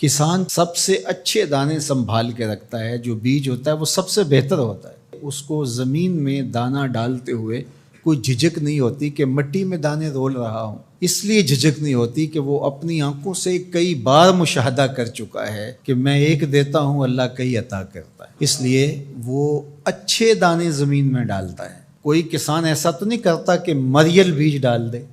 کسان سب سے اچھے دانے سنبھال کے رکھتا ہے، جو بیج ہوتا ہے وہ سب سے بہتر ہوتا ہے، اس کو زمین میں دانہ ڈالتے ہوئے کوئی جھجک نہیں ہوتی کہ مٹی میں دانے رول رہا ہوں، اس لیے جھجک نہیں ہوتی کہ وہ اپنی آنکھوں سے کئی بار مشاہدہ کر چکا ہے کہ میں ایک دیتا ہوں، اللہ کئی عطا کرتا ہے، اس لیے وہ اچھے دانے زمین میں ڈالتا ہے۔ کوئی کسان ایسا تو نہیں کرتا کہ مریل بیج ڈال دے،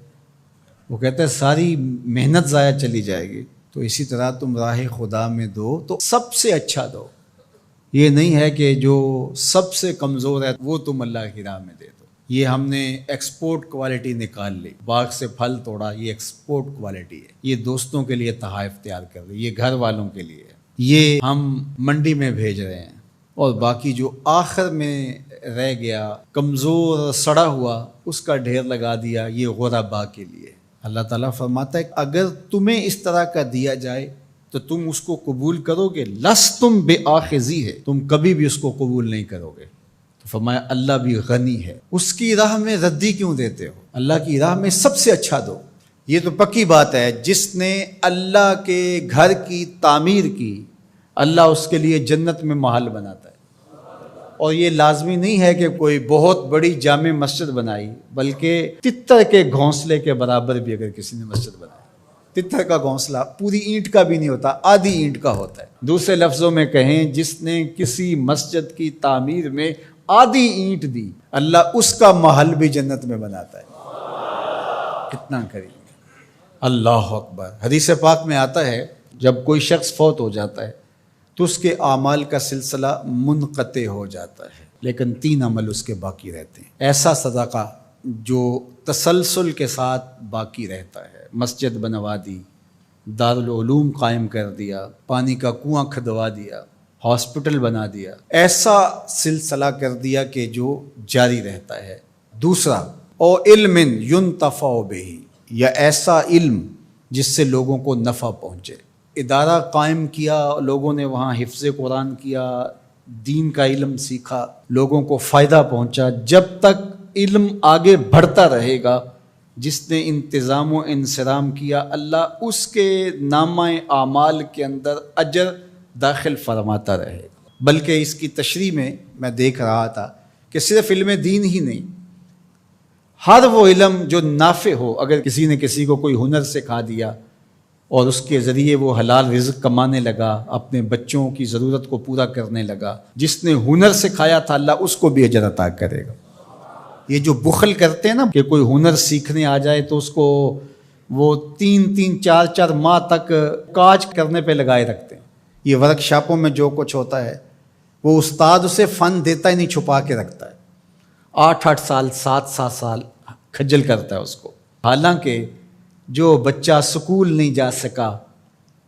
وہ کہتا ہے ساری محنت ضائع چلی جائے گی۔ تو اسی طرح تم راہ خدا میں دو تو سب سے اچھا دو، یہ نہیں ہے کہ جو سب سے کمزور ہے وہ تم اللہ کی راہ میں دے دو۔ یہ ہم نے ایکسپورٹ کوالٹی نکال لی، باغ سے پھل توڑا، یہ ایکسپورٹ کوالٹی ہے، یہ دوستوں کے لیے تحائف تیار کر رہے، یہ گھر والوں کے لیے ہے، یہ ہم منڈی میں بھیج رہے ہیں، اور باقی جو آخر میں رہ گیا کمزور سڑا ہوا اس کا ڈھیر لگا دیا، یہ غربا کے لیے۔ اللہ تعالیٰ فرماتا ہے کہ اگر تمہیں اس طرح کا دیا جائے تو تم اس کو قبول کرو گے، لستم بآخذی ہے، تم کبھی بھی اس کو قبول نہیں کرو گے۔ تو فرمایا اللہ بھی غنی ہے، اس کی راہ میں ردی کیوں دیتے ہو؟ اللہ کی راہ میں سب سے اچھا دو۔ یہ تو پکی بات ہے، جس نے اللہ کے گھر کی تعمیر کی، اللہ اس کے لیے جنت میں محل بناتا ہے۔ اور یہ لازمی نہیں ہے کہ کوئی بہت بڑی جامع مسجد بنائی، بلکہ تتر کے گھونسلے کے برابر بھی اگر کسی نے مسجد بنائی، تتر کا گھونسلہ پوری اینٹ کا بھی نہیں ہوتا، آدھی اینٹ کا ہوتا ہے۔ دوسرے لفظوں میں کہیں، جس نے کسی مسجد کی تعمیر میں آدھی اینٹ دی، اللہ اس کا محل بھی جنت میں بناتا ہے۔ کتنا کریم ہے، اللہ اکبر۔ حدیث پاک میں آتا ہے جب کوئی شخص فوت ہو جاتا ہے تو اس کے اعمال کا سلسلہ منقطع ہو جاتا ہے، لیکن 3 عمل اس کے باقی رہتے ہیں۔ ایسا صدقہ جو تسلسل کے ساتھ باقی رہتا ہے، مسجد بنوا دی، دارالعلوم قائم کر دیا، پانی کا کنواں کھدوا دیا، ہاسپٹل بنا دیا، ایسا سلسلہ کر دیا کہ جو جاری رہتا ہے۔ دوسرا، او علم ينتفع بہ، یا ایسا علم جس سے لوگوں کو نفع پہنچے۔ ادارہ قائم کیا، لوگوں نے وہاں حفظ قرآن کیا، دین کا علم سیکھا، لوگوں کو فائدہ پہنچا۔ جب تک علم آگے بڑھتا رہے گا، جس نے انتظام و انصرام کیا، اللہ اس کے نامہ اعمال کے اندر اجر داخل فرماتا رہے گا۔ بلکہ اس کی تشریح میں دیکھ رہا تھا کہ صرف علم دین ہی نہیں، ہر وہ علم جو نافع ہو، اگر کسی نے کسی کو کوئی ہنر سکھا دیا اور اس کے ذریعے وہ حلال رزق کمانے لگا، اپنے بچوں کی ضرورت کو پورا کرنے لگا، جس نے ہنر سکھایا تھا اللہ اس کو بھی اجر عطا کرے گا۔ یہ جو بخل کرتے ہیں نا کہ کوئی ہنر سیکھنے آ جائے تو اس کو وہ 3 4 ماہ تک کاج کرنے پہ لگائے رکھتے ہیں۔ یہ ورک شاپوں میں جو کچھ ہوتا ہے، وہ استاد اسے فن دیتا ہی نہیں، چھپا کے رکھتا ہے، 8 سال 7 سال کھجل کرتا ہے اس کو۔ حالانکہ جو بچہ سکول نہیں جا سکا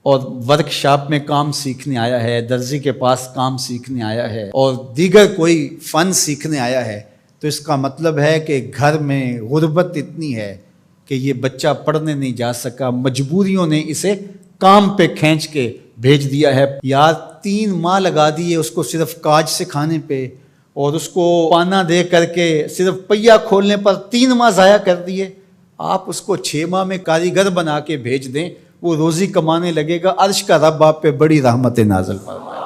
اور ورک شاپ میں کام سیکھنے آیا ہے، درزی کے پاس کام سیکھنے آیا ہے، اور دیگر کوئی فن سیکھنے آیا ہے، تو اس کا مطلب ہے کہ گھر میں غربت اتنی ہے کہ یہ بچہ پڑھنے نہیں جا سکا، مجبوریوں نے اسے کام پہ کھینچ کے بھیج دیا ہے۔ یا 3 ماہ لگا دیے اس کو صرف کاج سکھانے پہ، اور اس کو پانا دے کر کے صرف پہیا کھولنے پر 3 ماہ ضائع کر دیے۔ آپ اس کو 6 ماہ میں کاریگر بنا کے بھیج دیں، وہ روزی کمانے لگے گا، عرش کا رب آپ پہ بڑی رحمتیں نازل فرمائے۔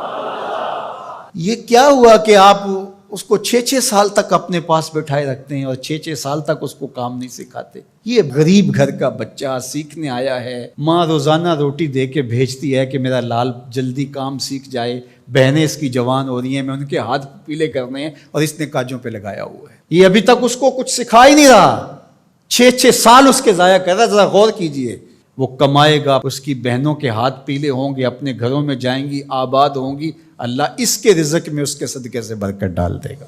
یہ کیا ہوا کہ آپ اس کو 6 سال تک اپنے پاس بٹھائے رکھتے ہیں اور 6 سال تک اس کو کام نہیں سکھاتے؟ یہ غریب گھر کا بچہ سیکھنے آیا ہے، ماں روزانہ روٹی دے کے بھیجتی ہے کہ میرا لال جلدی کام سیکھ جائے، بہنیں اس کی جوان ہو رہی ہیں، میں ان کے ہاتھ پیلے کرنے ہیں، اور اس نے کاجوں پہ لگایا ہوا ہے۔ یہ ابھی تک اس کو کچھ سکھا ہی نہیں رہا، 6 سال اس کے ضائع کر رہا۔ ذرا غور کیجئے، وہ کمائے گا، اس کی بہنوں کے ہاتھ پیلے ہوں گے، اپنے گھروں میں جائیں گی، آباد ہوں گی، اللہ اس کے رزق میں اس کے صدقے سے برکت ڈال دے گا۔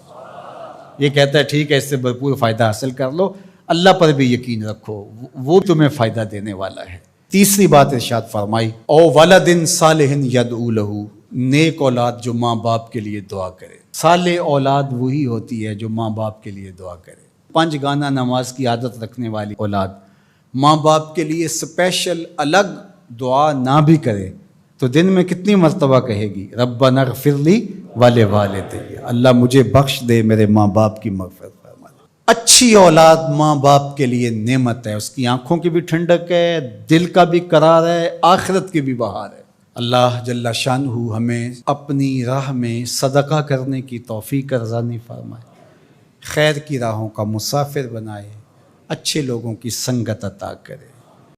یہ کہتا ہے ٹھیک ہے، اس سے بھرپور فائدہ حاصل کر لو، اللہ پر بھی یقین رکھو، وہ تمہیں فائدہ دینے والا ہے۔ تیسری بات ارشاد فرمائی، او ولد صالح یدعو لہ، نیک اولاد جو ماں باپ کے لیے دعا کرے۔ صالح اولاد وہی ہوتی ہے جو ماں باپ کے لیے دعا کرے۔ 5 گانا نماز کی عادت رکھنے والی اولاد ماں باپ کے لیے اسپیشل الگ دعا نہ بھی کرے تو دن میں کتنی مرتبہ کہے گی، ربنا اغفر لی ولوالدی، اللہ مجھے بخش دے، میرے ماں باپ کی مغفرت فرما دے۔ اچھی اولاد ماں باپ کے لیے نعمت ہے، اس کی آنکھوں کی بھی ٹھنڈک ہے، دل کا بھی قرار ہے، آخرت کی بھی بہار ہے۔ اللہ جل شانہ ہمیں اپنی راہ میں صدقہ کرنے کی توفیق ارزانی فرمائے، خیر کی راہوں کا مسافر بنائے، اچھے لوگوں کی سنگت عطا کرے۔